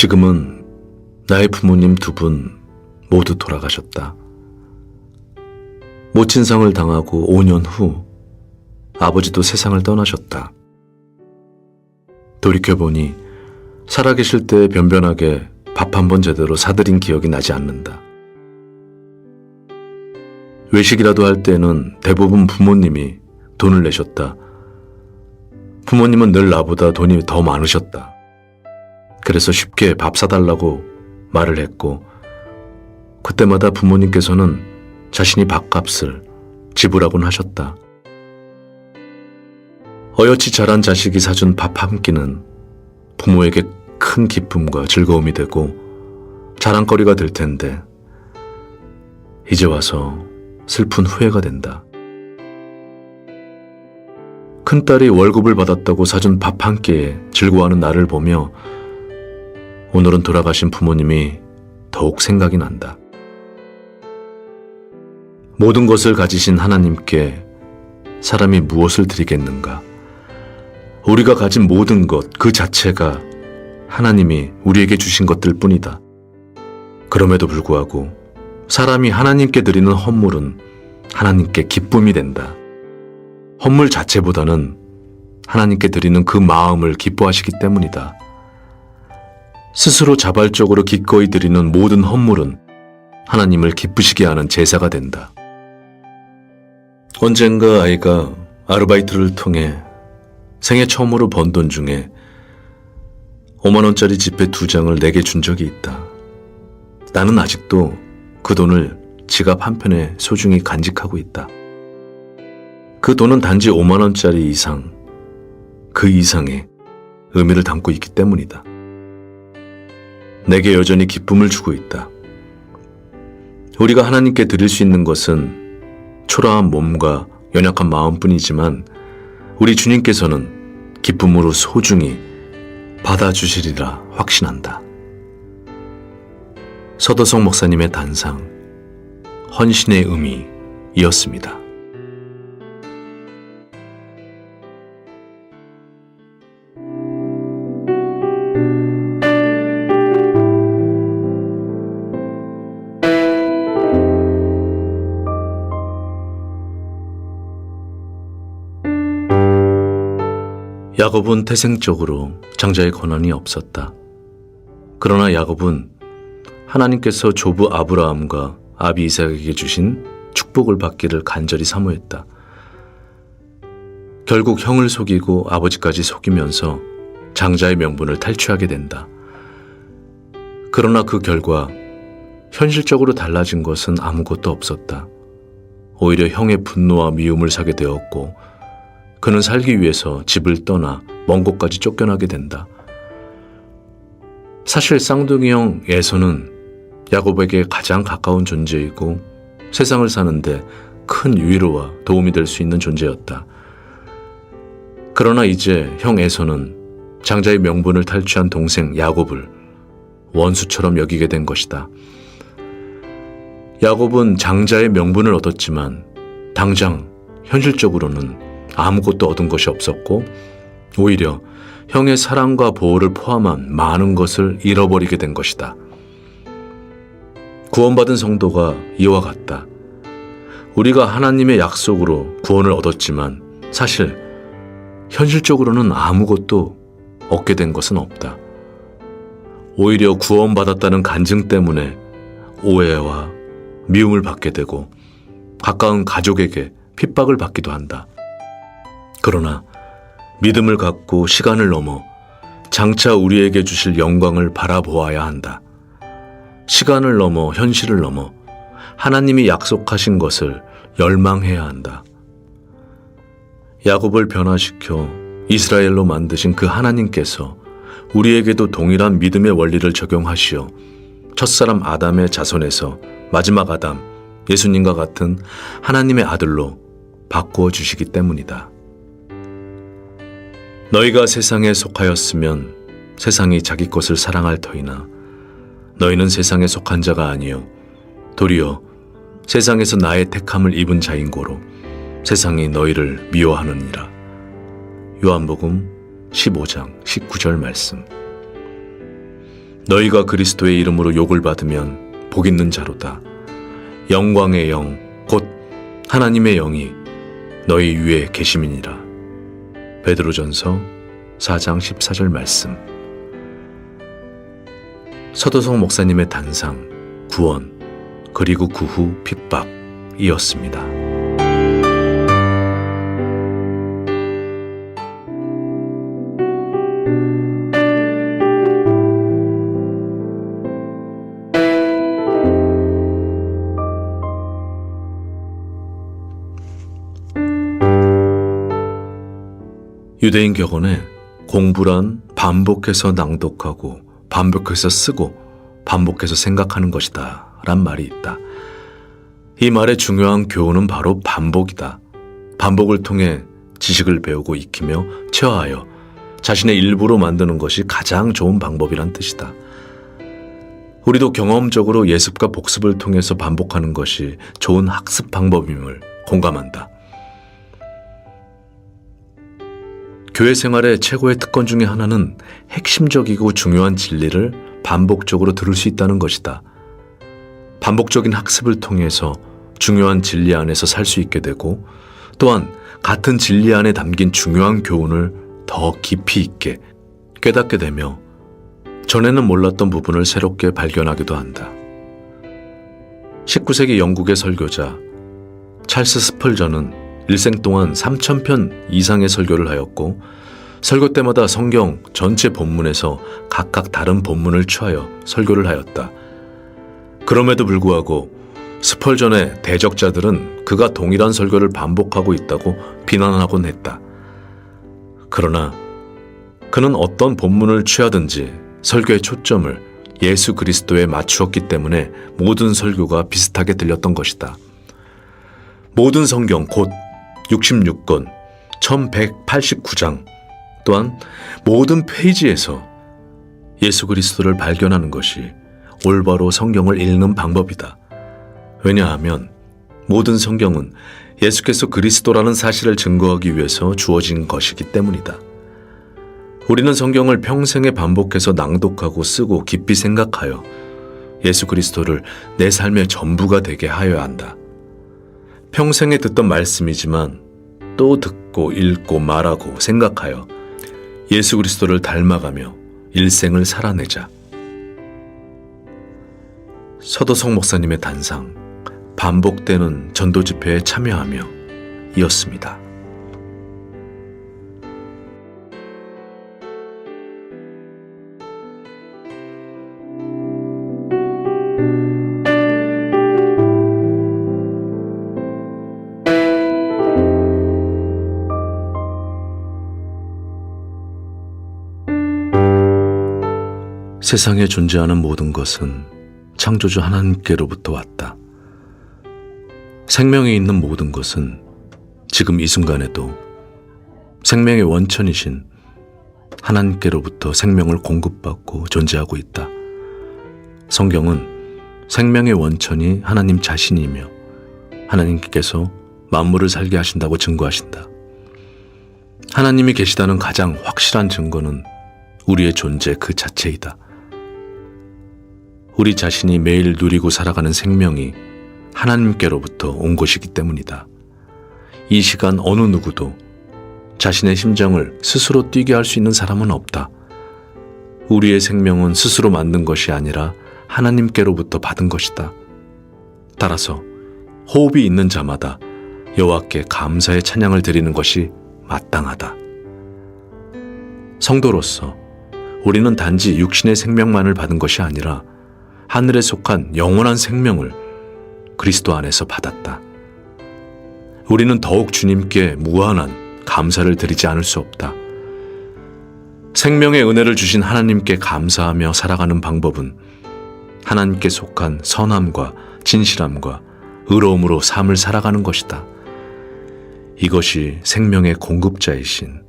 지금은 나의 부모님 두 분 모두 돌아가셨다. 모친상을 당하고 5년 후 아버지도 세상을 떠나셨다. 돌이켜보니 살아계실 때 변변하게 밥 한 번 제대로 사드린 기억이 나지 않는다. 외식이라도 할 때는 대부분 부모님이 돈을 내셨다. 부모님은 늘 나보다 돈이 더 많으셨다. 그래서 쉽게 밥 사달라고 말을 했고, 그때마다 부모님께서는 자신이 밥값을 지불하곤 하셨다. 어여치 자란 자식이 사준 밥 한 끼는 부모에게 큰 기쁨과 즐거움이 되고 자랑거리가 될 텐데, 이제 와서 슬픈 후회가 된다. 큰딸이 월급을 받았다고 사준 밥 한 끼에 즐거워하는 나를 보며 오늘은 돌아가신 부모님이 더욱 생각이 난다. 모든 것을 가지신 하나님께 사람이 무엇을 드리겠는가? 우리가 가진 모든 것 그 자체가 하나님이 우리에게 주신 것들 뿐이다. 그럼에도 불구하고 사람이 하나님께 드리는 헌물은 하나님께 기쁨이 된다. 헌물 자체보다는 하나님께 드리는 그 마음을 기뻐하시기 때문이다. 스스로 자발적으로 기꺼이 드리는 모든 헌물은 하나님을 기쁘시게 하는 제사가 된다. 언젠가 아이가 아르바이트를 통해 생애 처음으로 번 돈 중에 5만 원짜리 지폐 2장을 내게 준 적이 있다. 나는 아직도 그 돈을 지갑 한편에 소중히 간직하고 있다. 그 돈은 단지 5만 원짜리 이상, 그 이상의 의미를 담고 있기 때문이다. 내게 여전히 기쁨을 주고 있다. 우리가 하나님께 드릴 수 있는 것은 초라한 몸과 연약한 마음뿐이지만 우리 주님께서는 기쁨으로 소중히 받아주시리라 확신한다. 서도성 목사님의 단상, 헌신의 의미이었습니다. 야곱은 태생적으로 장자의 권한이 없었다. 그러나 야곱은 하나님께서 조부 아브라함과 아비 이삭에게 주신 축복을 받기를 간절히 사모했다. 결국 형을 속이고 아버지까지 속이면서 장자의 명분을 탈취하게 된다. 그러나 그 결과 현실적으로 달라진 것은 아무것도 없었다. 오히려 형의 분노와 미움을 사게 되었고 그는 살기 위해서 집을 떠나 먼 곳까지 쫓겨나게 된다. 사실 쌍둥이 형 에서는 야곱에게 가장 가까운 존재이고 세상을 사는데 큰 위로와 도움이 될 수 있는 존재였다. 그러나 이제 형 에서는 장자의 명분을 탈취한 동생 야곱을 원수처럼 여기게 된 것이다. 야곱은 장자의 명분을 얻었지만 당장 현실적으로는 아무것도 얻은 것이 없었고 오히려 형의 사랑과 보호를 포함한 많은 것을 잃어버리게 된 것이다. 구원받은 성도가 이와 같다. 우리가 하나님의 약속으로 구원을 얻었지만 사실 현실적으로는 아무것도 얻게 된 것은 없다. 오히려 구원받았다는 간증 때문에 오해와 미움을 받게 되고 가까운 가족에게 핍박을 받기도 한다. 그러나 믿음을 갖고 시간을 넘어 장차 우리에게 주실 영광을 바라보아야 한다. 시간을 넘어 현실을 넘어 하나님이 약속하신 것을 열망해야 한다. 야곱을 변화시켜 이스라엘로 만드신 그 하나님께서 우리에게도 동일한 믿음의 원리를 적용하시어 첫사람 아담의 자손에서 마지막 아담 예수님과 같은 하나님의 아들로 바꾸어 주시기 때문이다. 너희가 세상에 속하였으면 세상이 자기 것을 사랑할 터이나 너희는 세상에 속한 자가 아니요 도리어 세상에서 나의 택함을 입은 자인 고로 세상이 너희를 미워하느니라. 요한복음 15장 19절 말씀. 너희가 그리스도의 이름으로 욕을 받으면 복 있는 자로다. 영광의 영, 곧 하나님의 영이 너희 위에 계심이니라. 베드로전서 4장 14절 말씀. 서도성 목사님의 단상, 구원, 그리고 그 후 핍박이었습니다. 유대인 격언에 공부란 반복해서 낭독하고 반복해서 쓰고 반복해서 생각하는 것이다 란 말이 있다. 이 말의 중요한 교훈은 바로 반복이다. 반복을 통해 지식을 배우고 익히며 체화하여 자신의 일부로 만드는 것이 가장 좋은 방법이란 뜻이다. 우리도 경험적으로 예습과 복습을 통해서 반복하는 것이 좋은 학습 방법임을 공감한다. 교회 생활의 최고의 특권 중에 하나는 핵심적이고 중요한 진리를 반복적으로 들을 수 있다는 것이다. 반복적인 학습을 통해서 중요한 진리 안에서 살 수 있게 되고, 또한 같은 진리 안에 담긴 중요한 교훈을 더 깊이 있게 깨닫게 되며 전에는 몰랐던 부분을 새롭게 발견하기도 한다. 19세기 영국의 설교자 찰스 스펄전은 일생 동안 3,000편 이상의 설교를 하였고, 설교 때마다 성경 전체 본문에서 각각 다른 본문을 취하여 설교를 하였다. 그럼에도 불구하고 스펄전의 대적자들은 그가 동일한 설교를 반복하고 있다고 비난하곤 했다. 그러나 그는 어떤 본문을 취하든지 설교의 초점을 예수 그리스도에 맞추었기 때문에 모든 설교가 비슷하게 들렸던 것이다. 모든 성경 곧 66권, 1189장, 또한 모든 페이지에서 예수 그리스도를 발견하는 것이 올바로 성경을 읽는 방법이다. 왜냐하면 모든 성경은 예수께서 그리스도라는 사실을 증거하기 위해서 주어진 것이기 때문이다. 우리는 성경을 평생에 반복해서 낭독하고 쓰고 깊이 생각하여 예수 그리스도를 내 삶의 전부가 되게 하여야 한다. 평생에 듣던 말씀이지만 또 듣고 읽고 말하고 생각하여 예수 그리스도를 닮아가며 일생을 살아내자. 서도성 목사님의 단상, 반복되는 전도 집회에 참여하며 이었습니다. 세상에 존재하는 모든 것은 창조주 하나님께로부터 왔다. 생명이 있는 모든 것은 지금 이 순간에도 생명의 원천이신 하나님께로부터 생명을 공급받고 존재하고 있다. 성경은 생명의 원천이 하나님 자신이며 하나님께서 만물을 살게 하신다고 증거하신다. 하나님이 계시다는 가장 확실한 증거는 우리의 존재 그 자체이다. 우리 자신이 매일 누리고 살아가는 생명이 하나님께로부터 온 것이기 때문이다. 이 시간 어느 누구도 자신의 심정을 스스로 뛰게 할 수 있는 사람은 없다. 우리의 생명은 스스로 만든 것이 아니라 하나님께로부터 받은 것이다. 따라서 호흡이 있는 자마다 여호와께 감사의 찬양을 드리는 것이 마땅하다. 성도로서 우리는 단지 육신의 생명만을 받은 것이 아니라 하늘에 속한 영원한 생명을 그리스도 안에서 받았다. 우리는 더욱 주님께 무한한 감사를 드리지 않을 수 없다. 생명의 은혜를 주신 하나님께 감사하며 살아가는 방법은 하나님께 속한 선함과 진실함과 의로움으로 삶을 살아가는 것이다. 이것이 생명의 공급자이신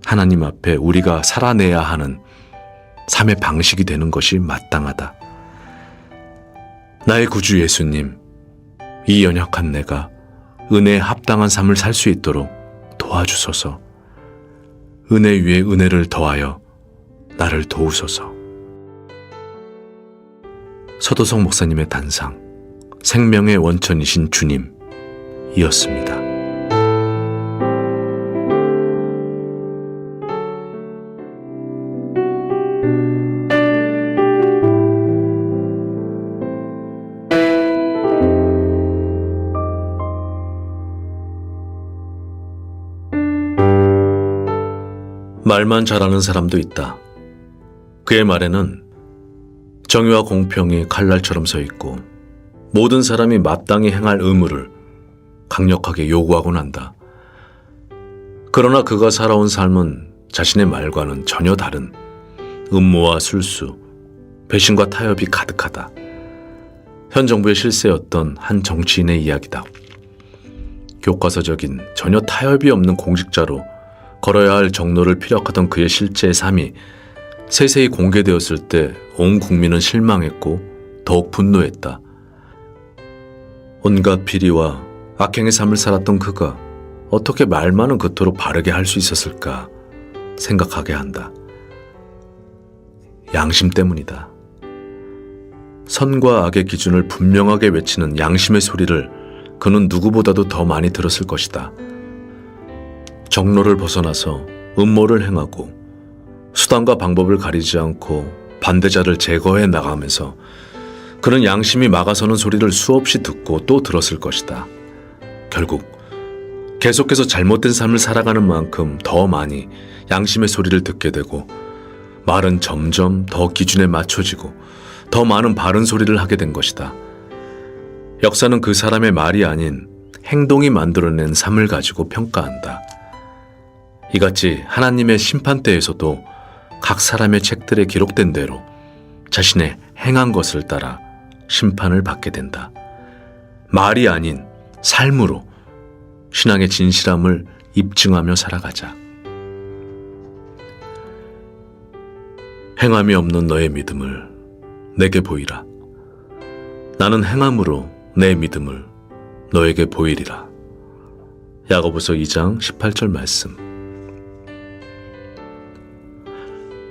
하나님 앞에 우리가 살아내야 하는 삶의 방식이 되는 것이 마땅하다. 나의 구주 예수님, 이 연약한 내가 은혜에 합당한 삶을 살 수 있도록 도와주소서. 은혜 위에 은혜를 더하여 나를 도우소서. 서도석 목사님의 단상, 생명의 원천이신 주님이었습니다. 말만 잘하는 사람도 있다. 그의 말에는 정의와 공평이 칼날처럼 서 있고 모든 사람이 마땅히 행할 의무를 강력하게 요구하곤 한다. 그러나 그가 살아온 삶은 자신의 말과는 전혀 다른 음모와 술수, 배신과 타협이 가득하다. 현 정부의 실세였던 한 정치인의 이야기다. 교과서적인 전혀 타협이 없는 공직자로 걸어야 할 정로를 피력하던 그의 실제의 삶이 세세히 공개되었을 때 온 국민은 실망했고 더욱 분노했다. 온갖 비리와 악행의 삶을 살았던 그가 어떻게 말만은 그토록 바르게 할 수 있었을까 생각하게 한다. 양심 때문이다. 선과 악의 기준을 분명하게 외치는 양심의 소리를 그는 누구보다도 더 많이 들었을 것이다. 정로를 벗어나서 음모를 행하고 수단과 방법을 가리지 않고 반대자를 제거해 나가면서 그는 양심이 막아서는 소리를 수없이 듣고 또 들었을 것이다. 결국 계속해서 잘못된 삶을 살아가는 만큼 더 많이 양심의 소리를 듣게 되고 말은 점점 더 기준에 맞춰지고 더 많은 바른 소리를 하게 된 것이다. 역사는 그 사람의 말이 아닌 행동이 만들어낸 삶을 가지고 평가한다. 이같이 하나님의 심판대에서도 각 사람의 책들에 기록된 대로 자신의 행한 것을 따라 심판을 받게 된다. 말이 아닌 삶으로 신앙의 진실함을 입증하며 살아가자. 행함이 없는 너의 믿음을 내게 보이라. 나는 행함으로 내 믿음을 너에게 보이리라. 야고보서 2장 18절 말씀.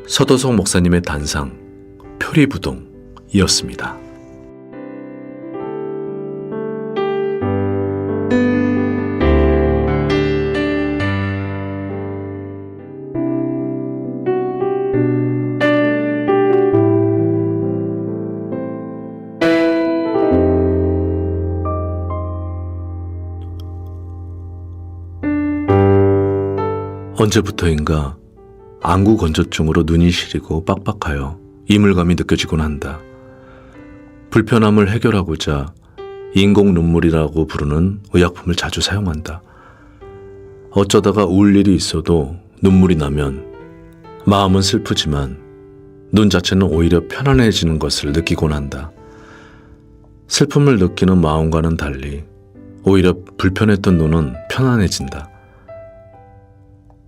서도석 목사님의 단상, 표리부동이었습니다. 언제부터인가 안구 건조증으로 눈이 시리고 빡빡하여 이물감이 느껴지곤 한다. 불편함을 해결하고자 인공 눈물이라고 부르는 의약품을 자주 사용한다. 어쩌다가 울 일이 있어도 눈물이 나면 마음은 슬프지만 눈 자체는 오히려 편안해지는 것을 느끼곤 한다. 슬픔을 느끼는 마음과는 달리 오히려 불편했던 눈은 편안해진다.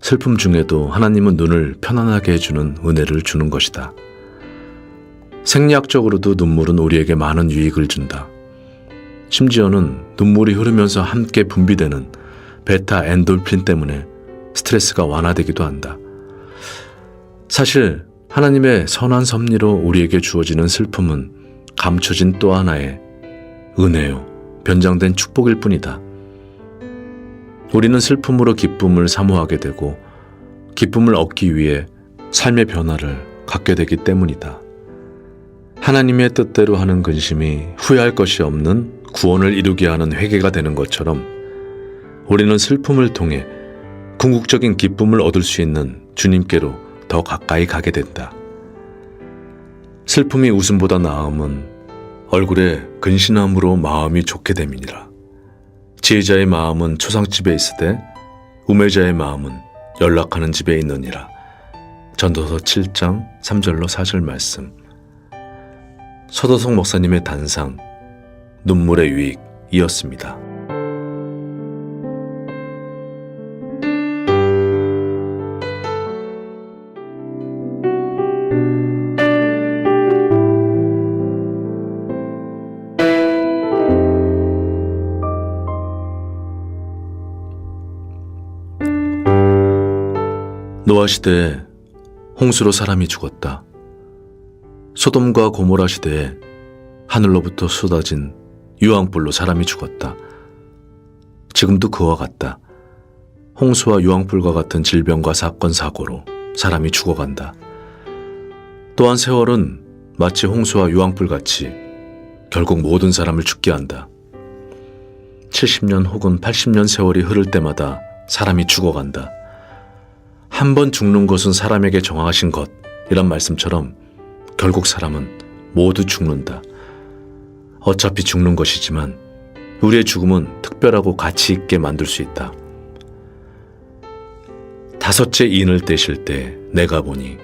슬픔 중에도 하나님은 눈을 편안하게 해주는 은혜를 주는 것이다. 생리학적으로도 눈물은 우리에게 많은 유익을 준다. 심지어는 눈물이 흐르면서 함께 분비되는 베타 엔돌핀 때문에 스트레스가 완화되기도 한다. 사실 하나님의 선한 섭리로 우리에게 주어지는 슬픔은 감춰진 또 하나의 은혜요, 변장된 축복일 뿐이다. 우리는 슬픔으로 기쁨을 사모하게 되고 기쁨을 얻기 위해 삶의 변화를 갖게 되기 때문이다. 하나님의 뜻대로 하는 근심이 후회할 것이 없는 구원을 이루게 하는 회개가 되는 것처럼 우리는 슬픔을 통해 궁극적인 기쁨을 얻을 수 있는 주님께로 더 가까이 가게 된다. 슬픔이 웃음보다 나음은 얼굴에 근신함으로 마음이 좋게 됨이니라. 지혜자의 마음은 초상집에 있으되 우매자의 마음은 연락하는 집에 있느니라. 전도서 7장 3절로 4절 말씀. 서도석 목사님의 단상, 눈물의 유익이었습니다. 노아 시대에 홍수로 사람이 죽었다. 소돔과 고모라 시대에 하늘로부터 쏟아진 유황불로 사람이 죽었다. 지금도 그와 같다. 홍수와 유황불과 같은 질병과 사건, 사고로 사람이 죽어간다. 또한 세월은 마치 홍수와 유황불같이 결국 모든 사람을 죽게 한다. 70년 혹은 80년 세월이 흐를 때마다 사람이 죽어간다. 한 번 죽는 것은 사람에게 정하신 것이란 말씀처럼 결국 사람은 모두 죽는다. 어차피 죽는 것이지만 우리의 죽음은 특별하고 가치 있게 만들 수 있다. 5째 인을 떼실 때 내가 보니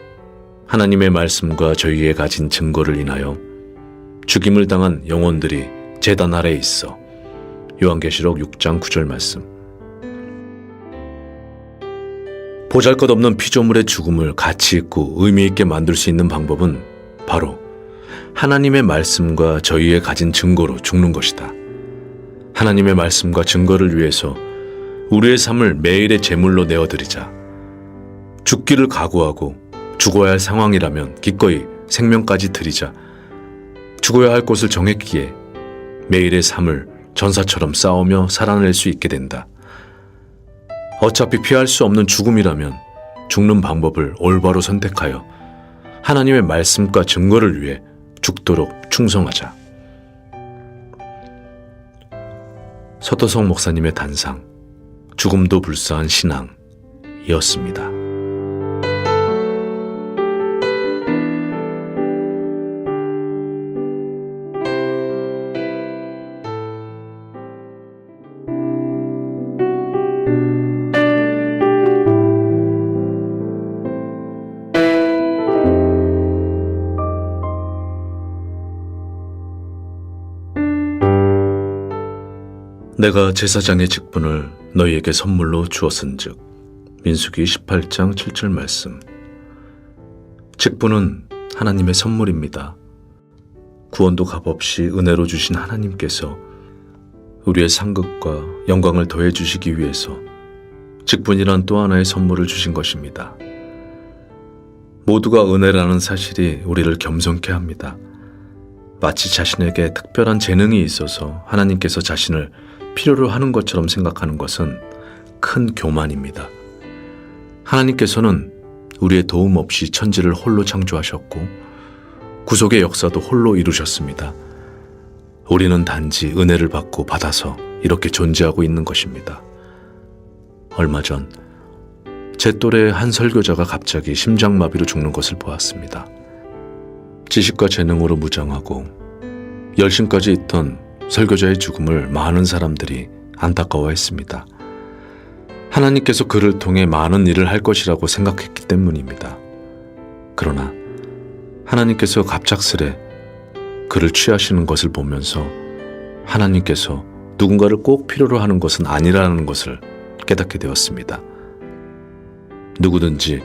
하나님의 말씀과 저희에 가진 증거를 인하여 죽임을 당한 영혼들이 제단 아래에 있어. 요한계시록 6장 9절 말씀. 보잘것없는 피조물의 죽음을 가치 있고 의미 있게 만들 수 있는 방법은 바로 하나님의 말씀과 저희에 가진 증거로 죽는 것이다. 하나님의 말씀과 증거를 위해서 우리의 삶을 매일의 제물로 내어드리자. 죽기를 각오하고 죽어야 할 상황이라면 기꺼이 생명까지 드리자. 죽어야 할 곳을 정했기에 매일의 삶을 전사처럼 싸우며 살아낼 수 있게 된다. 어차피 피할 수 없는 죽음이라면 죽는 방법을 올바로 선택하여 하나님의 말씀과 증거를 위해 죽도록 충성하자. 서도성 목사님의 단상, 죽음도 불사한 신앙이었습니다. 내가 제사장의 직분을 너희에게 선물로 주었은즉. 민수기 18장 7절 말씀. 직분은 하나님의 선물입니다. 구원도 값없이 은혜로 주신 하나님께서 우리의 상급과 영광을 더해 주시기 위해서 직분이란 또 하나의 선물을 주신 것입니다. 모두가 은혜라는 사실이 우리를 겸손케 합니다. 마치 자신에게 특별한 재능이 있어서 하나님께서 자신을 필요로 하는 것처럼 생각하는 것은 큰 교만입니다. 하나님께서는 우리의 도움 없이 천지를 홀로 창조하셨고 구속의 역사도 홀로 이루셨습니다. 우리는 단지 은혜를 받고 받아서 이렇게 존재하고 있는 것입니다. 얼마 전 제 또래의 한 설교자가 갑자기 심장마비로 죽는 것을 보았습니다. 지식과 재능으로 무장하고 열심까지 있던 설교자의 죽음을 많은 사람들이 안타까워했습니다. 하나님께서 그를 통해 많은 일을 할 것이라고 생각했기 때문입니다. 그러나 하나님께서 갑작스레 그를 취하시는 것을 보면서 하나님께서 누군가를 꼭 필요로 하는 것은 아니라는 것을 깨닫게 되었습니다. 누구든지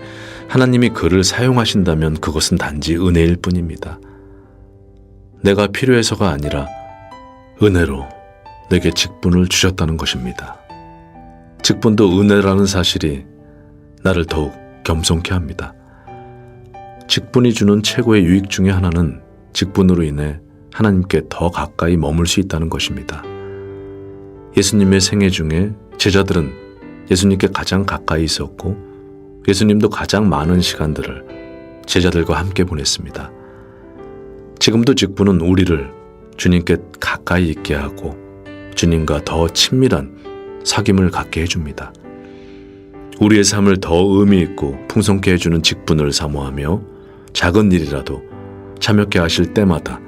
하나님이 그를 사용하신다면 그것은 단지 은혜일 뿐입니다. 내가 필요해서가 아니라 은혜로 내게 직분을 주셨다는 것입니다. 직분도 은혜라는 사실이 나를 더욱 겸손케 합니다. 직분이 주는 최고의 유익 중에 하나는 직분으로 인해 하나님께 더 가까이 머물 수 있다는 것입니다. 예수님의 생애 중에 제자들은 예수님께 가장 가까이 있었고 예수님도 가장 많은 시간들을 제자들과 함께 보냈습니다. 지금도 직분은 우리를 주님께 가까이 있게 하고 주님과 더 친밀한 사귐을 갖게 해줍니다. 우리의 삶을 더 의미 있고 풍성케 해주는 직분을 사모하며 작은 일이라도 참여케 하실 때마다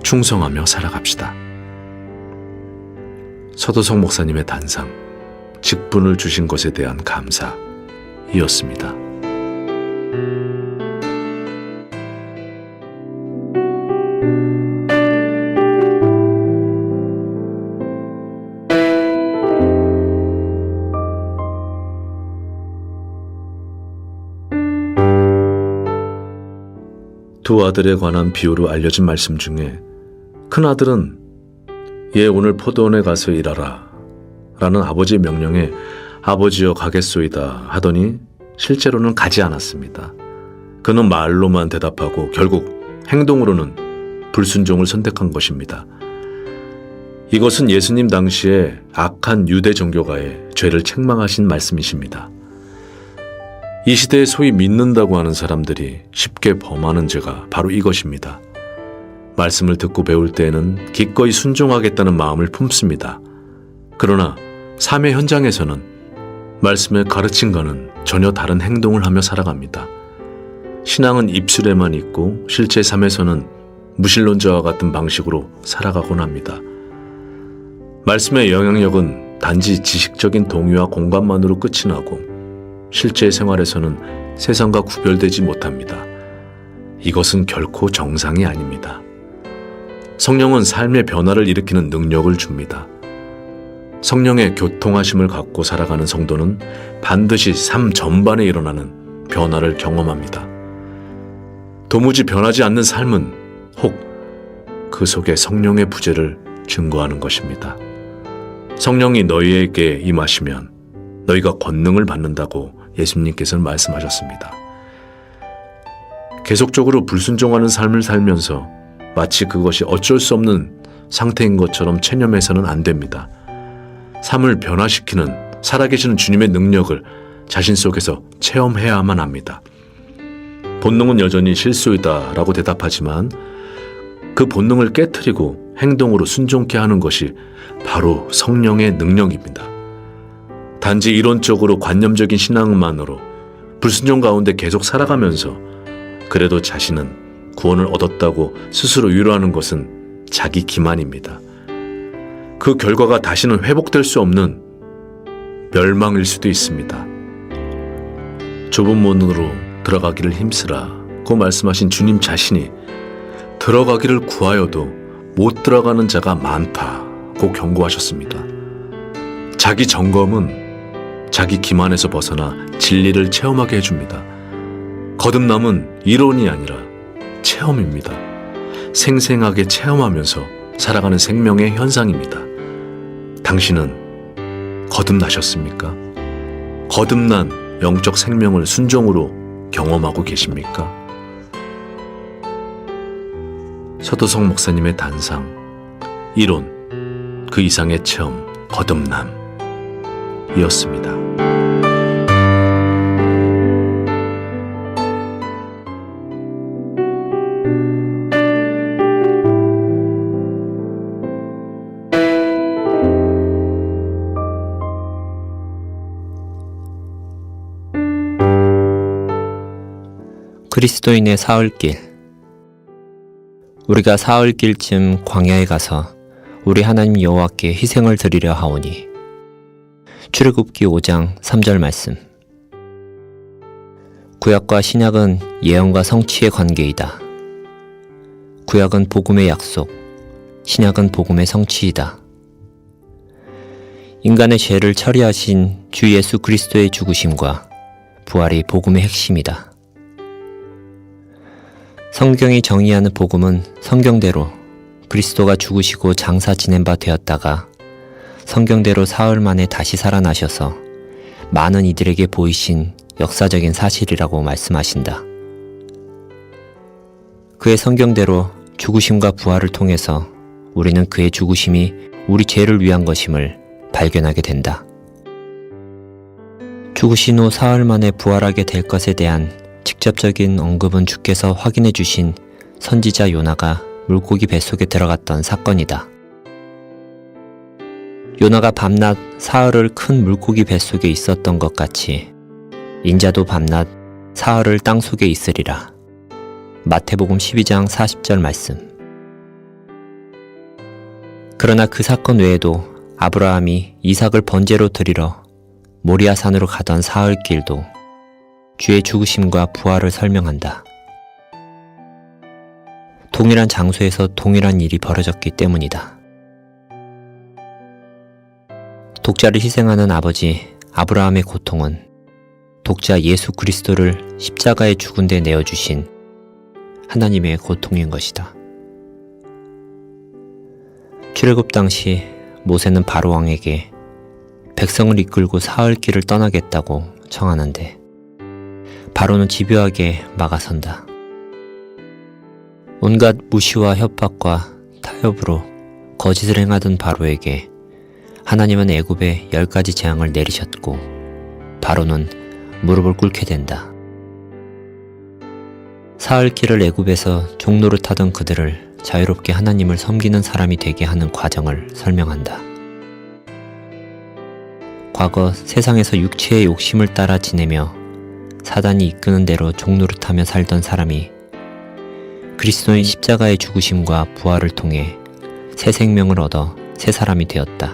충성하며 살아갑시다. 서도성 목사님의 단상, 직분을 주신 것에 대한 감사이었습니다. 두 아들에 관한 비유로 알려진 말씀 중에 큰아들은 얘 오늘 포도원에 가서 일하라 라는 아버지의 명령에 아버지여 가겠소이다 하더니 실제로는 가지 않았습니다. 그는 말로만 대답하고 결국 행동으로는 불순종을 선택한 것입니다. 이것은 예수님 당시에 악한 유대 종교가의 죄를 책망하신 말씀이십니다. 이 시대에 소위 믿는다고 하는 사람들이 쉽게 범하는 죄가 바로 이것입니다. 말씀을 듣고 배울 때에는 기꺼이 순종하겠다는 마음을 품습니다. 그러나 삶의 현장에서는 말씀의 가르침과는 전혀 다른 행동을 하며 살아갑니다. 신앙은 입술에만 있고 실제 삶에서는 무신론자와 같은 방식으로 살아가곤 합니다. 말씀의 영향력은 단지 지식적인 동의와 공감만으로 끝이 나고 실제 생활에서는 세상과 구별되지 못합니다. 이것은 결코 정상이 아닙니다. 성령은 삶의 변화를 일으키는 능력을 줍니다. 성령의 교통하심을 갖고 살아가는 성도는 반드시 삶 전반에 일어나는 변화를 경험합니다. 도무지 변하지 않는 삶은 혹 그 속에 성령의 부재를 증거하는 것입니다. 성령이 너희에게 임하시면 너희가 권능을 받는다고 예수님께서는 말씀하셨습니다. 계속적으로 불순종하는 삶을 살면서 마치 그것이 어쩔 수 없는 상태인 것처럼 체념해서는 안 됩니다. 삶을 변화시키는 살아계시는 주님의 능력을 자신 속에서 체험해야만 합니다. 본능은 여전히 실수이다라고 대답하지만 그 본능을 깨트리고 행동으로 순종케 하는 것이 바로 성령의 능력입니다. 단지 이론적으로 관념적인 신앙만으로 불순종 가운데 계속 살아가면서 그래도 자신은 구원을 얻었다고 스스로 위로하는 것은 자기 기만입니다. 그 결과가 다시는 회복될 수 없는 멸망일 수도 있습니다. 좁은 문으로 들어가기를 힘쓰라고 말씀하신 주님 자신이 들어가기를 구하여도 못 들어가는 자가 많다고 경고하셨습니다. 자기 점검은 자기 기만에서 벗어나 진리를 체험하게 해줍니다. 거듭남은 이론이 아니라 체험입니다. 생생하게 체험하면서 살아가는 생명의 현상입니다. 당신은 거듭나셨습니까? 거듭난 영적 생명을 순종으로 경험하고 계십니까? 서도성 목사님의 단상, 이론, 그 이상의 체험, 거듭남이었습니다. 그리스도인의 사흘길. 우리가 사흘길쯤 광야에 가서 우리 하나님 여호와께 희생을 드리려 하오니. 출애굽기 5장 3절 말씀. 구약과 신약은 예언과 성취의 관계이다. 구약은 복음의 약속, 신약은 복음의 성취이다. 인간의 죄를 처리하신 주 예수 그리스도의 죽으심과 부활이 복음의 핵심이다. 성경이 정의하는 복음은 성경대로 그리스도가 죽으시고 장사 지낸 바 되었다가 성경대로 사흘 만에 다시 살아나셔서 많은 이들에게 보이신 역사적인 사실이라고 말씀하신다. 그의 성경대로 죽으심과 부활을 통해서 우리는 그의 죽으심이 우리 죄를 위한 것임을 발견하게 된다. 죽으신 후 사흘 만에 부활하게 될 것에 대한 직접적인 언급은 주께서 확인해 주신 선지자 요나가 물고기 뱃속에 들어갔던 사건이다. 요나가 밤낮 사흘을 큰 물고기 뱃속에 있었던 것 같이 인자도 밤낮 사흘을 땅속에 있으리라. 마태복음 12장 40절 말씀. 그러나 그 사건 외에도 아브라함이 이삭을 번제로 드리러 모리아산으로 가던 사흘 길도 주의 죽으심과 부활을 설명한다. 동일한 장소에서 동일한 일이 벌어졌기 때문이다. 독자를 희생하는 아버지 아브라함의 고통은 독자 예수 그리스도를 십자가에 죽은 데 내어주신 하나님의 고통인 것이다. 출애굽 당시 모세는 바로 왕에게 백성을 이끌고 사흘 길을 떠나겠다고 청하는데 바로는 집요하게 막아선다. 온갖 무시와 협박과 타협으로 거짓을 행하던 바로에게 하나님은 애굽에 10가지 재앙을 내리셨고 바로는 무릎을 꿇게 된다. 사흘길을 애굽에서 종노릇하던 그들을 자유롭게 하나님을 섬기는 사람이 되게 하는 과정을 설명한다. 과거 세상에서 육체의 욕심을 따라 지내며 사단이 이끄는 대로 종노릇하며 살던 사람이 그리스도의 십자가의 죽으심과 부활을 통해 새 생명을 얻어 새 사람이 되었다.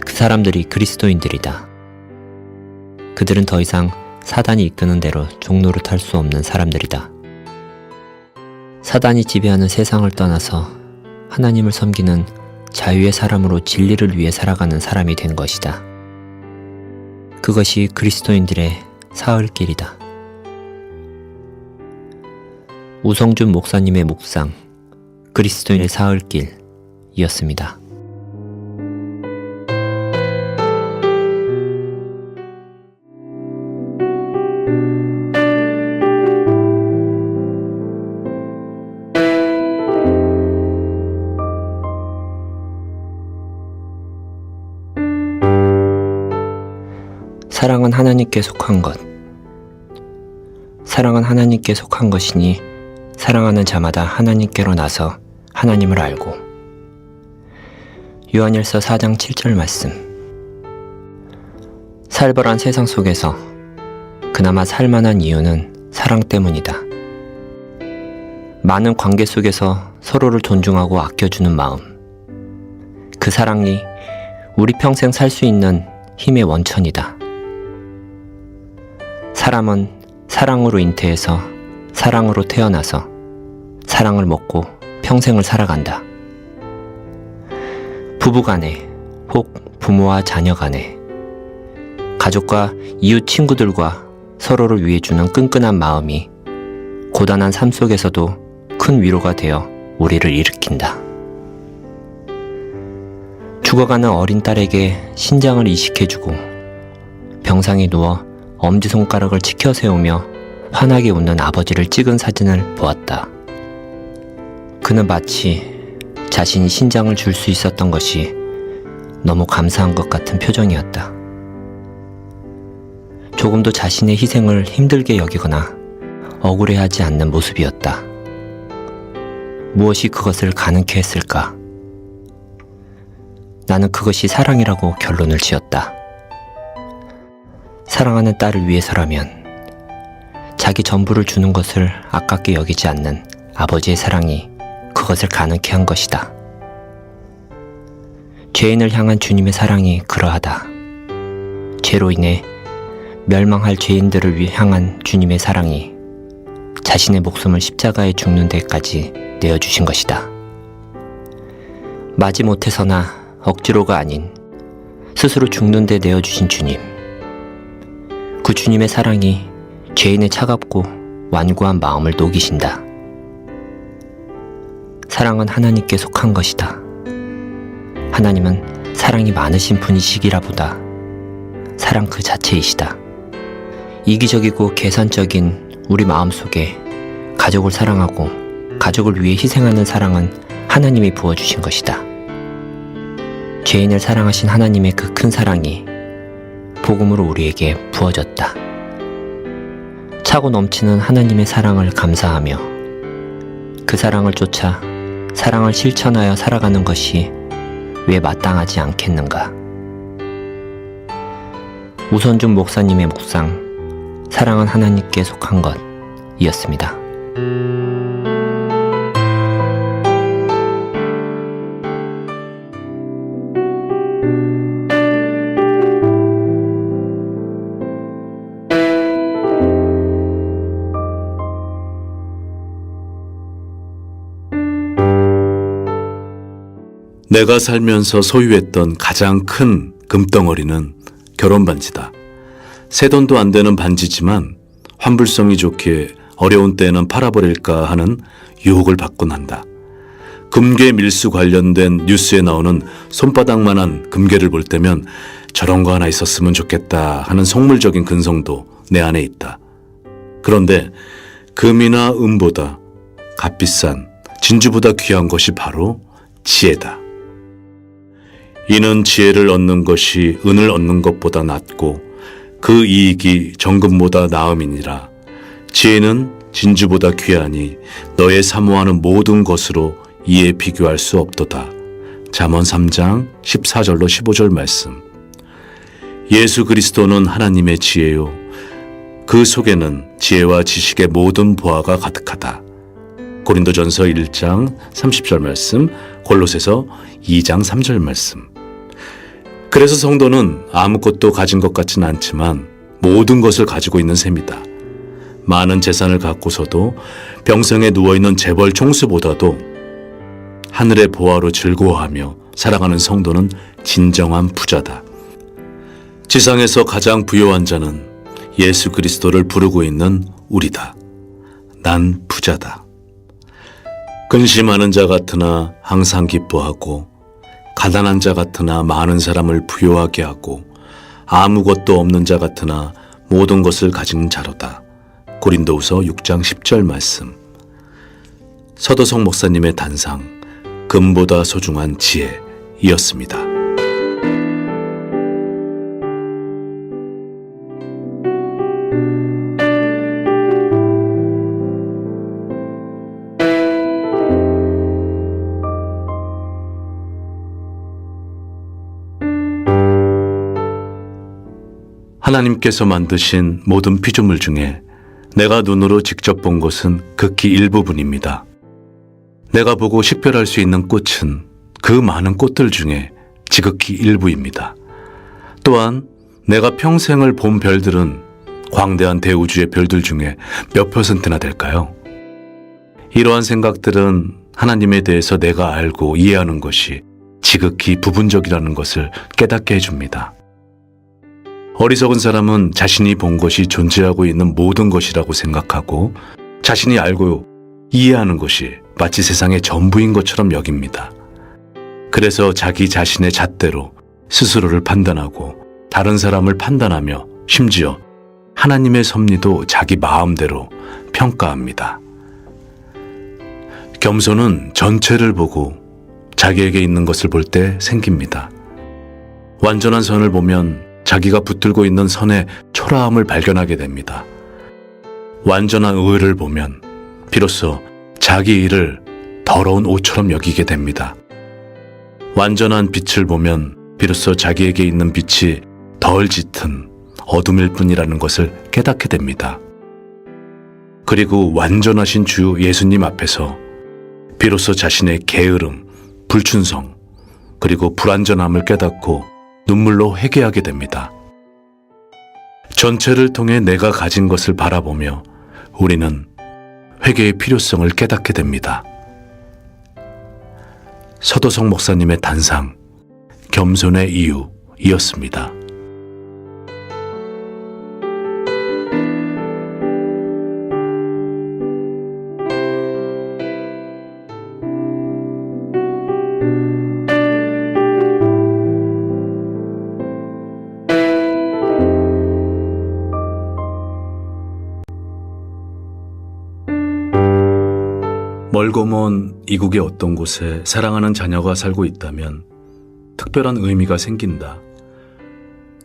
그 사람들이 그리스도인들이다. 그들은 더 이상 사단이 이끄는 대로 종노릇할 수 없는 사람들이다. 사단이 지배하는 세상을 떠나서 하나님을 섬기는 자유의 사람으로 진리를 위해 살아가는 사람이 된 것이다. 그것이 그리스도인들의 사흘길이다. 우성준 목사님의 묵상, 그리스도인의 사흘길이었습니다. 사랑은 하나님께 속한 것. 사랑은 하나님께 속한 것이니 사랑하는 자마다 하나님께로 나서 하나님을 알고. 요한일서 4장 7절 말씀. 살벌한 세상 속에서 그나마 살만한 이유는 사랑 때문이다. 많은 관계 속에서 서로를 존중하고 아껴주는 마음. 그 사랑이 우리 평생 살 수 있는 힘의 원천이다. 사람은 사랑으로 잉태해서 사랑으로 태어나서 사랑을 먹고 평생을 살아간다. 부부간에 혹 부모와 자녀간에 가족과 이웃 친구들과 서로를 위해주는 끈끈한 마음이 고단한 삶 속에서도 큰 위로가 되어 우리를 일으킨다. 죽어가는 어린 딸에게 신장을 이식해주고 병상에 누워 엄지손가락을 치켜 세우며 환하게 웃는 아버지를 찍은 사진을 보았다. 그는 마치 자신이 신장을 줄 수 있었던 것이 너무 감사한 것 같은 표정이었다. 조금도 자신의 희생을 힘들게 여기거나 억울해하지 않는 모습이었다. 무엇이 그것을 가능케 했을까? 나는 그것이 사랑이라고 결론을 지었다. 사랑하는 딸을 위해서라면 자기 전부를 주는 것을 아깝게 여기지 않는 아버지의 사랑이 그것을 가능케 한 것이다. 죄인을 향한 주님의 사랑이 그러하다. 죄로 인해 멸망할 죄인들을 향한 주님의 사랑이 자신의 목숨을 십자가에 죽는 데까지 내어주신 것이다. 마지못해서나 억지로가 아닌 스스로 죽는 데 내어주신 주님. 그 주님의 사랑이 죄인의 차갑고 완고한 마음을 녹이신다. 사랑은 하나님께 속한 것이다. 하나님은 사랑이 많으신 분이시기라 보다 사랑 그 자체이시다. 이기적이고 계산적인 우리 마음속에 가족을 사랑하고 가족을 위해 희생하는 사랑은 하나님이 부어주신 것이다. 죄인을 사랑하신 하나님의 그 큰 사랑이 복음으로 우리에게 부어졌다. 차고 넘치는 하나님의 사랑을 감사하며 그 사랑을 쫓아 사랑을 실천하여 살아가는 것이 왜 마땅하지 않겠는가? 우선준 목사님의 묵상, 사랑은 하나님께 속한 것이었습니다. 내가 살면서 소유했던 가장 큰 금덩어리는 결혼 반지다. 새 돈도 안 되는 반지지만 환불성이 좋기에 어려운 때에는 팔아버릴까 하는 유혹을 받곤 한다. 금괴 밀수 관련된 뉴스에 나오는 손바닥만한 금괴를 볼 때면 저런 거 하나 있었으면 좋겠다 하는 속물적인 근성도 내 안에 있다. 그런데 금이나 은보다 값비싼 진주보다 귀한 것이 바로 지혜다. 이는 지혜를 얻는 것이 은을 얻는 것보다 낫고 그 이익이 정금보다 나음이니라. 지혜는 진주보다 귀하니 너의 사모하는 모든 것으로 이에 비교할 수 없도다. 잠언 3장 14절로 15절 말씀. 예수 그리스도는 하나님의 지혜요 그 속에는 지혜와 지식의 모든 보화가 가득하다. 고린도전서 1장 30절 말씀, 골로새서 2장 3절 말씀. 그래서 성도는 아무것도 가진 것 같진 않지만 모든 것을 가지고 있는 셈이다. 많은 재산을 갖고서도 병성에 누워있는 재벌 총수보다도 하늘의 보화로 즐거워하며 살아가는 성도는 진정한 부자다. 지상에서 가장 부유한 자는 예수 그리스도를 부르고 있는 우리다. 난 부자다. 근심하는 자 같으나 항상 기뻐하고 가난한 자 같으나 많은 사람을 부유하게 하고 아무것도 없는 자 같으나 모든 것을 가진 자로다. 고린도후서 6장 10절 말씀. 서도성 목사님의 단상, 금보다 소중한 지혜이었습니다. 하나님께서 만드신 모든 피조물 중에 내가 눈으로 직접 본 것은 극히 일부분입니다. 내가 보고 식별할 수 있는 꽃은 그 많은 꽃들 중에 지극히 일부입니다. 또한 내가 평생을 본 별들은 광대한 대우주의 별들 중에 몇 %나 될까요? 이러한 생각들은 하나님에 대해서 내가 알고 이해하는 것이 지극히 부분적이라는 것을 깨닫게 해줍니다. 어리석은 사람은 자신이 본 것이 존재하고 있는 모든 것이라고 생각하고 자신이 알고 이해하는 것이 마치 세상의 전부인 것처럼 여깁니다. 그래서 자기 자신의 잣대로 스스로를 판단하고 다른 사람을 판단하며 심지어 하나님의 섭리도 자기 마음대로 평가합니다. 겸손은 전체를 보고 자기에게 있는 것을 볼 때 생깁니다. 완전한 선을 보면 자기가 붙들고 있는 선의 초라함을 발견하게 됩니다. 완전한 의를 보면 비로소 자기 일을 더러운 옷처럼 여기게 됩니다. 완전한 빛을 보면 비로소 자기에게 있는 빛이 덜 짙은 어둠일 뿐이라는 것을 깨닫게 됩니다. 그리고 완전하신 주 예수님 앞에서 비로소 자신의 게으름, 불춘성, 그리고 불완전함을 깨닫고 눈물로 회개하게 됩니다. 전체를 통해 내가 가진 것을 바라보며 우리는 회개의 필요성을 깨닫게 됩니다. 서도성 목사님의 단상, 겸손의 이유이었습니다. 멀고 먼 이국의 어떤 곳에 사랑하는 자녀가 살고 있다면 특별한 의미가 생긴다.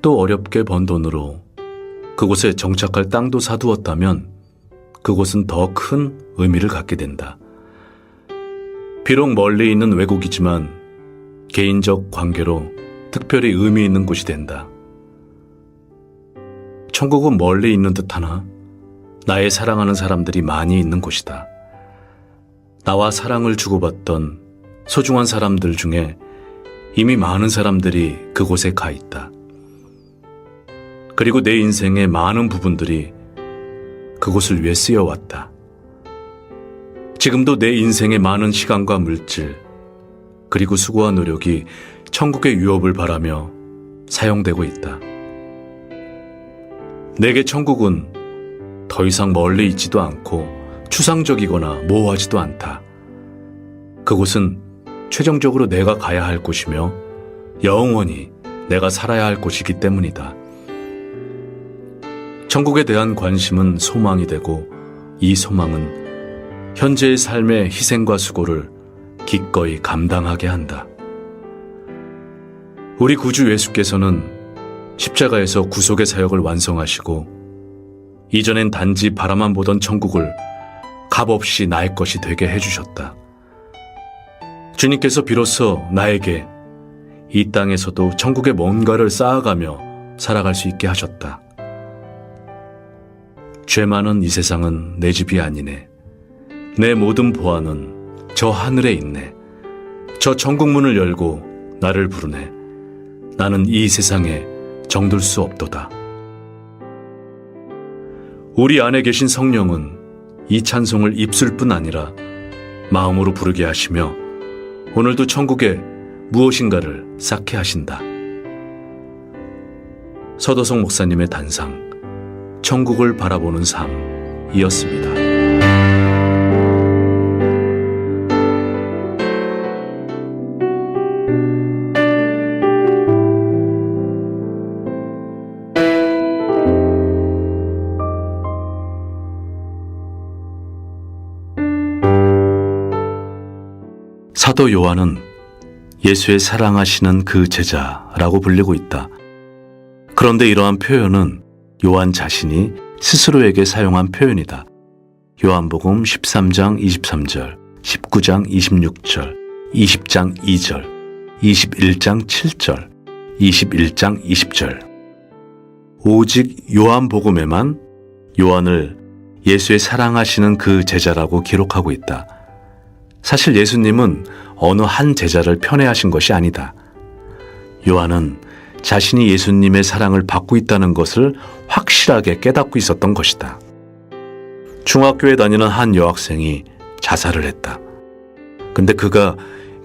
또 어렵게 번 돈으로 그곳에 정착할 땅도 사두었다면 그곳은 더 큰 의미를 갖게 된다. 비록 멀리 있는 외국이지만 개인적 관계로 특별히 의미 있는 곳이 된다. 천국은 멀리 있는 듯하나 나의 사랑하는 사람들이 많이 있는 곳이다. 나와 사랑을 주고받던 소중한 사람들 중에 이미 많은 사람들이 그곳에 가 있다. 그리고 내 인생의 많은 부분들이 그곳을 위해 쓰여왔다. 지금도 내 인생의 많은 시간과 물질, 그리고 수고와 노력이 천국의 유업을 바라며 사용되고 있다. 내게 천국은 더 이상 멀리 있지도 않고 추상적이거나 모호하지도 않다. 그곳은 최종적으로 내가 가야 할 곳이며 영원히 내가 살아야 할 곳이기 때문이다. 천국에 대한 관심은 소망이 되고 이 소망은 현재의 삶의 희생과 수고를 기꺼이 감당하게 한다. 우리 구주 예수께서는 십자가에서 구속의 사역을 완성하시고 이전엔 단지 바라만 보던 천국을 값없이 나의 것이 되게 해주셨다. 주님께서 비로소 나에게 이 땅에서도 천국의 뭔가를 쌓아가며 살아갈 수 있게 하셨다. 죄 많은 이 세상은 내 집이 아니네. 내 모든 보안은 저 하늘에 있네. 저 천국 문을 열고 나를 부르네. 나는 이 세상에 정들 수 없도다. 우리 안에 계신 성령은 이 찬송을 입술뿐 아니라 마음으로 부르게 하시며 오늘도 천국에 무엇인가를 쌓게 하신다. 서도성 목사님의 단상, 천국을 바라보는 삶이었습니다. 사도 요한은 예수의 사랑하시는 그 제자라고 불리고 있다. 그런데 이러한 표현은 요한 자신이 스스로에게 사용한 표현이다. 요한복음 13장 23절, 19장 26절, 20장 2절, 21장 7절, 21장 20절. 오직 요한복음에만 요한을 예수의 사랑하시는 그 제자라고 기록하고 있다. 사실 예수님은 어느 한 제자를 편애하신 것이 아니다. 요한은 자신이 예수님의 사랑을 받고 있다는 것을 확실하게 깨닫고 있었던 것이다. 중학교에 다니는 한 여학생이 자살을 했다. 근데 그가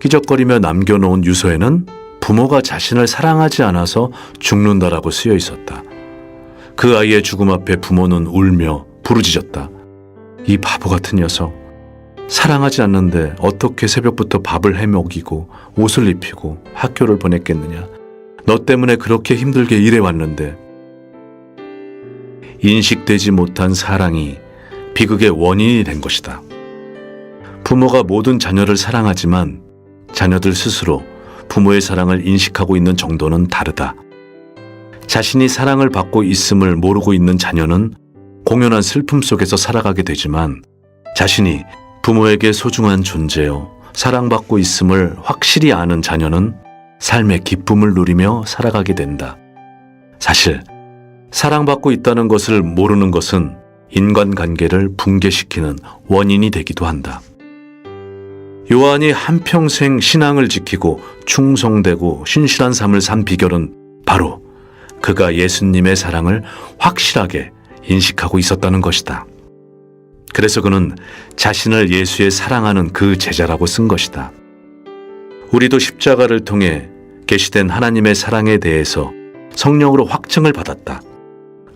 끼적거리며 남겨놓은 유서에는 부모가 자신을 사랑하지 않아서 죽는다라고 쓰여 있었다. 그 아이의 죽음 앞에 부모는 울며 부르짖었다. 이 바보 같은 녀석. 사랑하지 않는데 어떻게 새벽부터 밥을 해 먹이고 옷을 입히고 학교를 보냈겠느냐. 너 때문에 그렇게 힘들게 일해왔는데. 인식되지 못한 사랑이 비극의 원인이 된 것이다. 부모가 모든 자녀를 사랑하지만 자녀들 스스로 부모의 사랑을 인식하고 있는 정도는 다르다. 자신이 사랑을 받고 있음을 모르고 있는 자녀는 공연한 슬픔 속에서 살아가게 되지만 자신이 부모에게 소중한 존재요, 사랑받고 있음을 확실히 아는 자녀는 삶의 기쁨을 누리며 살아가게 된다. 사실 사랑받고 있다는 것을 모르는 것은 인간관계를 붕괴시키는 원인이 되기도 한다. 요한이 한평생 신앙을 지키고 충성되고 신실한 삶을 산 비결은 바로 그가 예수님의 사랑을 확실하게 인식하고 있었다는 것이다. 그래서 그는 자신을 예수의 사랑하는 그 제자라고 쓴 것이다. 우리도 십자가를 통해 계시된 하나님의 사랑에 대해서 성령으로 확증을 받았다.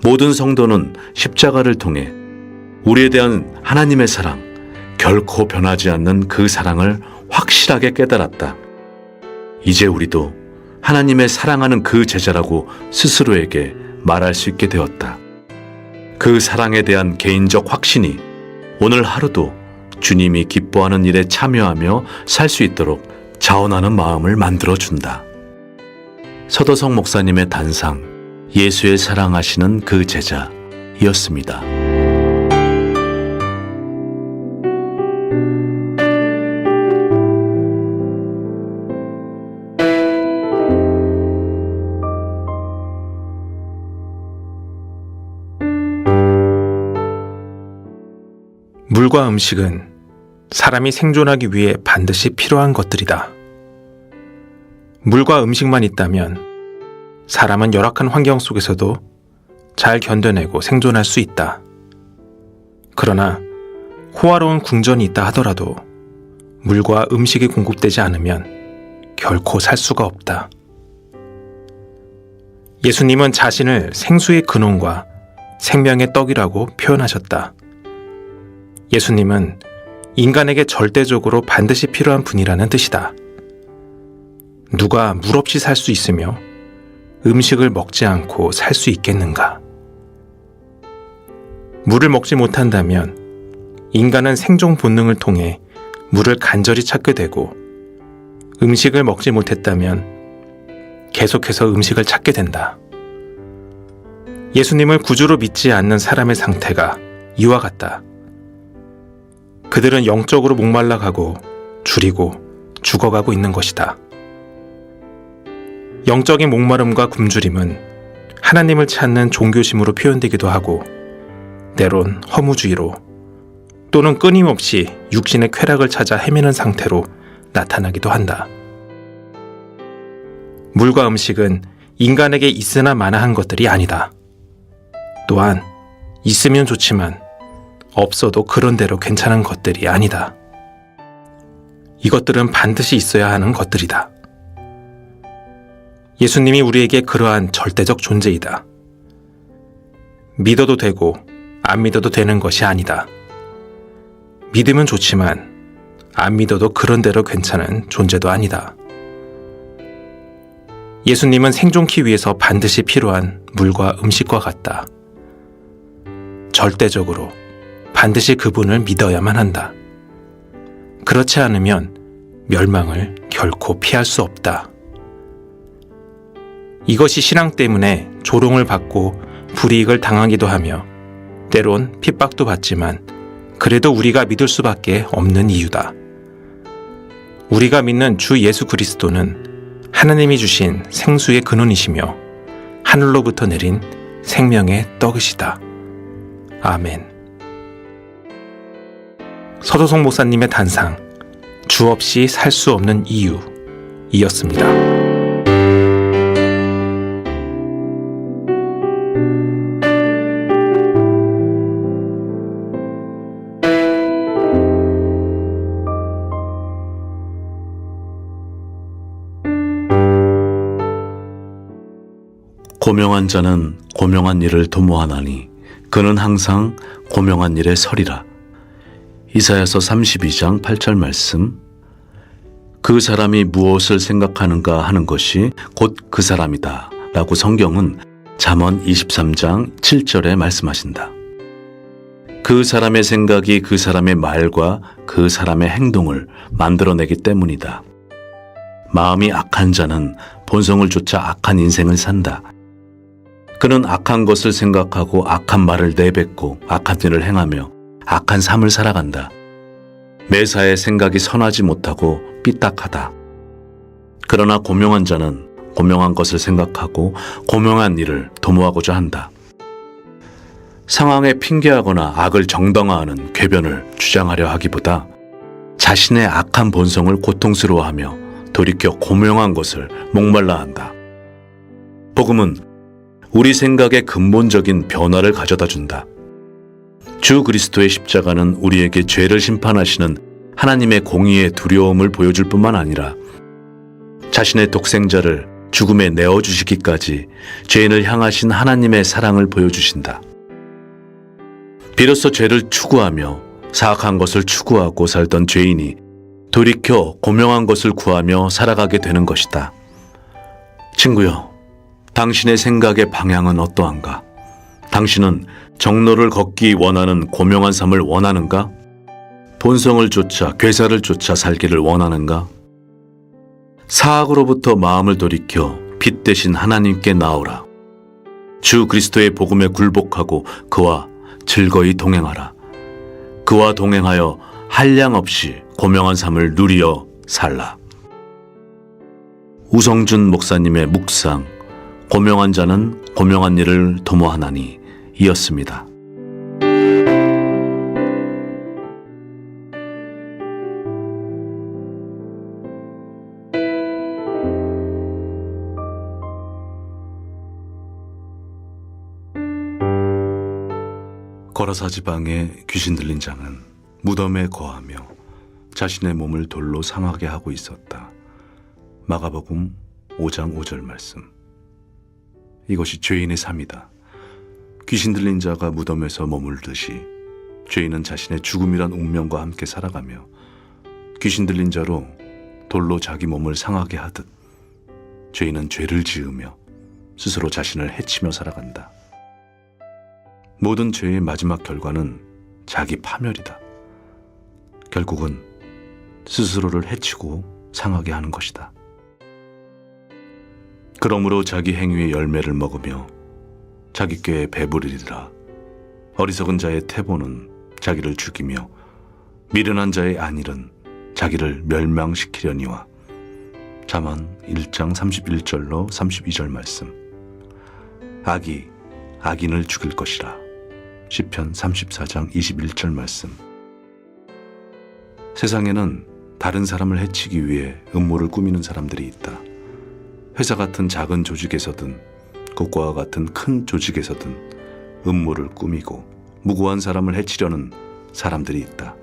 모든 성도는 십자가를 통해 우리에 대한 하나님의 사랑, 결코 변하지 않는 그 사랑을 확실하게 깨달았다. 이제 우리도 하나님의 사랑하는 그 제자라고 스스로에게 말할 수 있게 되었다. 그 사랑에 대한 개인적 확신이 오늘 하루도 주님이 기뻐하는 일에 참여하며 살 수 있도록 자원하는 마음을 만들어준다. 서도성 목사님의 단상, 예수의 사랑하시는 그 제자였습니다. 물과 음식은 사람이 생존하기 위해 반드시 필요한 것들이다. 물과 음식만 있다면 사람은 열악한 환경 속에서도 잘 견뎌내고 생존할 수 있다. 그러나 호화로운 궁전이 있다 하더라도 물과 음식이 공급되지 않으면 결코 살 수가 없다. 예수님은 자신을 생수의 근원과 생명의 떡이라고 표현하셨다. 예수님은 인간에게 절대적으로 반드시 필요한 분이라는 뜻이다. 누가 물 없이 살 수 있으며 음식을 먹지 않고 살 수 있겠는가? 물을 먹지 못한다면 인간은 생존 본능을 통해 물을 간절히 찾게 되고 음식을 먹지 못했다면 계속해서 음식을 찾게 된다. 예수님을 구주로 믿지 않는 사람의 상태가 이와 같다. 그들은 영적으로 목말라가고 줄이고 죽어가고 있는 것이다. 영적인 목마름과 굶주림은 하나님을 찾는 종교심으로 표현되기도 하고 때론 허무주의로 또는 끊임없이 육신의 쾌락을 찾아 헤매는 상태로 나타나기도 한다. 물과 음식은 인간에게 있으나 마나한 것들이 아니다. 또한 있으면 좋지만 없어도 그런대로 괜찮은 것들이 아니다. 이것들은 반드시 있어야 하는 것들이다. 예수님이 우리에게 그러한 절대적 존재이다. 믿어도 되고 안 믿어도 되는 것이 아니다. 믿으면 좋지만 안 믿어도 그런대로 괜찮은 존재도 아니다. 예수님은 생존기 위해서 반드시 필요한 물과 음식과 같다. 절대적으로 반드시 그분을 믿어야만 한다. 그렇지 않으면 멸망을 결코 피할 수 없다. 이것이 신앙 때문에 조롱을 받고 불이익을 당하기도 하며 때론 핍박도 받지만 그래도 우리가 믿을 수밖에 없는 이유다. 우리가 믿는 주 예수 그리스도는 하나님이 주신 생수의 근원이시며 하늘로부터 내린 생명의 떡이시다. 아멘. 서도성 목사님의 단상, 주 없이 살 수 없는 이유이었습니다. 고명한 자는 고명한 일을 도모하나니 그는 항상 고명한 일에 서리라. 이사야서 32장 8절 말씀. 그 사람이 무엇을 생각하는가 하는 것이 곧 그 사람이다 라고 성경은 잠언 23장 7절에 말씀하신다. 그 사람의 생각이 그 사람의 말과 그 사람의 행동을 만들어내기 때문이다. 마음이 악한 자는 본성을 쫓아 악한 인생을 산다. 그는 악한 것을 생각하고 악한 말을 내뱉고 악한 일을 행하며 악한 삶을 살아간다. 매사에 생각이 선하지 못하고 삐딱하다. 그러나 고명한 자는 고명한 것을 생각하고 고명한 일을 도모하고자 한다. 상황에 핑계하거나 악을 정당화하는 궤변을 주장하려 하기보다 자신의 악한 본성을 고통스러워하며 돌이켜 고명한 것을 목말라 한다. 복음은 우리 생각의 근본적인 변화를 가져다 준다. 주 그리스도의 십자가는 우리에게 죄를 심판하시는 하나님의 공의의 두려움을 보여줄 뿐만 아니라 자신의 독생자를 죽음에 내어주시기까지 죄인을 향하신 하나님의 사랑을 보여주신다. 비로소 죄를 추구하며 사악한 것을 추구하고 살던 죄인이 돌이켜 고명한 것을 구하며 살아가게 되는 것이다. 친구여, 당신의 생각의 방향은 어떠한가? 당신은 정로를 걷기 원하는 고명한 삶을 원하는가? 본성을 쫓아 괴사를 쫓아 살기를 원하는가? 사악으로부터 마음을 돌이켜 빛 대신 하나님께 나오라. 주 그리스도의 복음에 굴복하고 그와 즐거이 동행하라. 그와 동행하여 한량 없이 고명한 삶을 누리어 살라. 우성준 목사님의 묵상, 고명한 자는 고명한 일을 도모하나니 이었습니다. 거라사 지방의 귀신 들린 장은 무덤에 거하며 자신의 몸을 돌로 상하게 하고 있었다. 마가복음 5장 5절 말씀. 이것이 죄인의 삶이다. 귀신 들린 자가 무덤에서 머물듯이 죄인은 자신의 죽음이란 운명과 함께 살아가며 귀신 들린 자로 돌로 자기 몸을 상하게 하듯 죄인은 죄를 지으며 스스로 자신을 해치며 살아간다. 모든 죄의 마지막 결과는 자기 파멸이다. 결국은 스스로를 해치고 상하게 하는 것이다. 그러므로 자기 행위의 열매를 먹으며 자기 꾀에 배부르리라. 어리석은 자의 태보는 자기를 죽이며 미련한 자의 안일은 자기를 멸망시키려니와. 잠언 1장 31절로 32절 말씀. 악이 악인을 죽일 것이라. 시편 34장 21절 말씀. 세상에는 다른 사람을 해치기 위해 음모를 꾸미는 사람들이 있다. 회사 같은 작은 조직에서든 국가와 같은 큰 조직에서든 음모를 꾸미고 무고한 사람을 해치려는 사람들이 있다.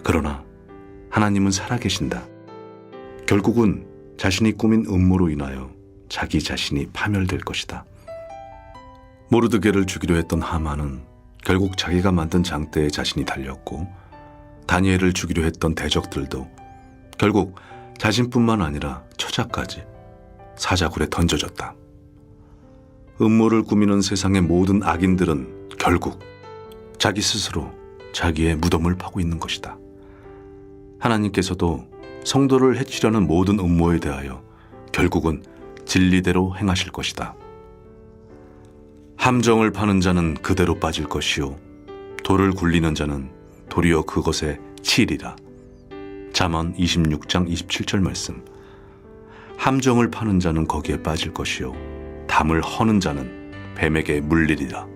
그러나 하나님은 살아계신다. 결국은 자신이 꾸민 음모로 인하여 자기 자신이 파멸될 것이다. 모르드게를 죽이려 했던 하만은 결국 자기가 만든 장대에 자신이 달렸고, 다니엘을 죽이려 했던 대적들도 결국 자신뿐만 아니라 처자까지 사자굴에 던져졌다. 음모를 꾸미는 세상의 모든 악인들은 결국 자기 스스로 자기의 무덤을 파고 있는 것이다. 하나님께서도 성도를 해치려는 모든 음모에 대하여 결국은 진리대로 행하실 것이다. 함정을 파는 자는 그대로 빠질 것이요 돌을 굴리는 자는 도리어 그것에 치리라. 잠언 26장 27절 말씀. 함정을 파는 자는 거기에 빠질 것이요 담을 허는 자는 뱀에게 물리리라.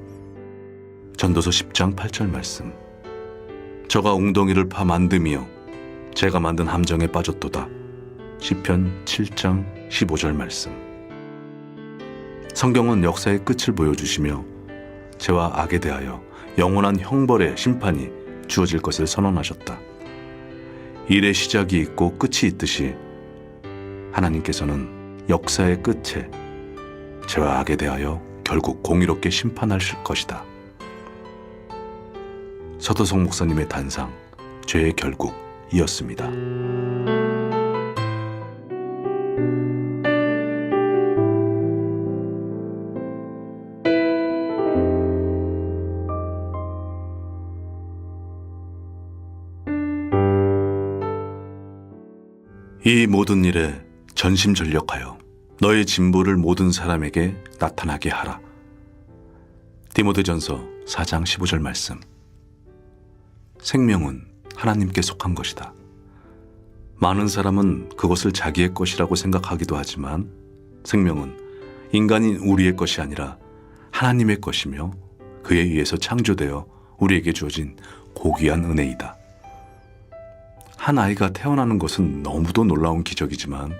전도서 10장 8절 말씀. 저가 웅덩이를 파 만듦이요 제가 만든 함정에 빠졌도다. 시편 7장 15절 말씀. 성경은 역사의 끝을 보여주시며 죄와 악에 대하여 영원한 형벌의 심판이 주어질 것을 선언하셨다. 일의 시작이 있고 끝이 있듯이 하나님께서는 역사의 끝에 죄와 악에 대하여 결국 공의롭게 심판하실 것이다. 서도성 목사님의 단상, 죄의 결국이었습니다. 이 모든 일에 전심전력하여 너의 진보를 모든 사람에게 나타나게 하라. 디모데전서 4장 15절 말씀. 생명은 하나님께 속한 것이다. 많은 사람은 그것을 자기의 것이라고 생각하기도 하지만 생명은 인간인 우리의 것이 아니라 하나님의 것이며 그에 의해서 창조되어 우리에게 주어진 고귀한 은혜이다. 한 아이가 태어나는 것은 너무도 놀라운 기적이지만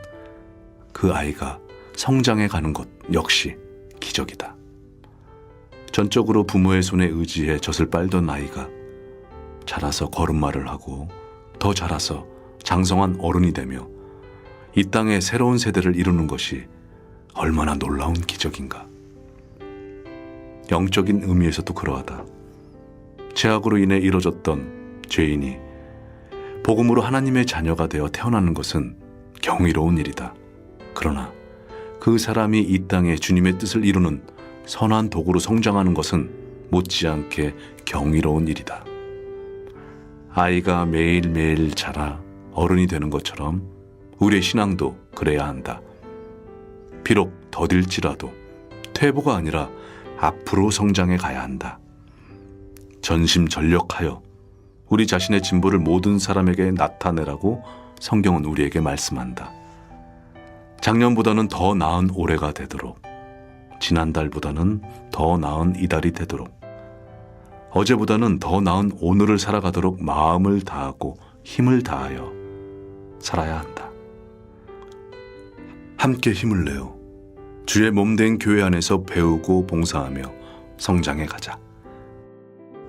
그 아이가 성장해 가는 것 역시 기적이다. 전적으로 부모의 손에 의지해 젖을 빨던 아이가 자라서 걸음마를 하고 더 자라서 장성한 어른이 되며 이 땅의 새로운 세대를 이루는 것이 얼마나 놀라운 기적인가. 영적인 의미에서도 그러하다. 죄악으로 인해 이뤄졌던 죄인이 복음으로 하나님의 자녀가 되어 태어나는 것은 경이로운 일이다. 그러나 그 사람이 이 땅에 주님의 뜻을 이루는 선한 도구로 성장하는 것은 못지않게 경이로운 일이다. 아이가 매일매일 자라 어른이 되는 것처럼 우리의 신앙도 그래야 한다. 비록 더딜지라도 퇴보가 아니라 앞으로 성장해 가야 한다. 전심전력하여 우리 자신의 진보를 모든 사람에게 나타내라고 성경은 우리에게 말씀한다. 작년보다는 더 나은 올해가 되도록, 지난달보다는 더 나은 이달이 되도록, 어제보다는 더 나은 오늘을 살아가도록 마음을 다하고 힘을 다하여 살아야 한다. 함께 힘을 내어 주의 몸된 교회 안에서 배우고 봉사하며 성장해 가자.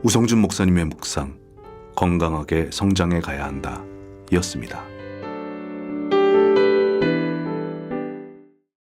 우성준 목사님의 묵상, 건강하게 성장해 가야 한다 였습니다.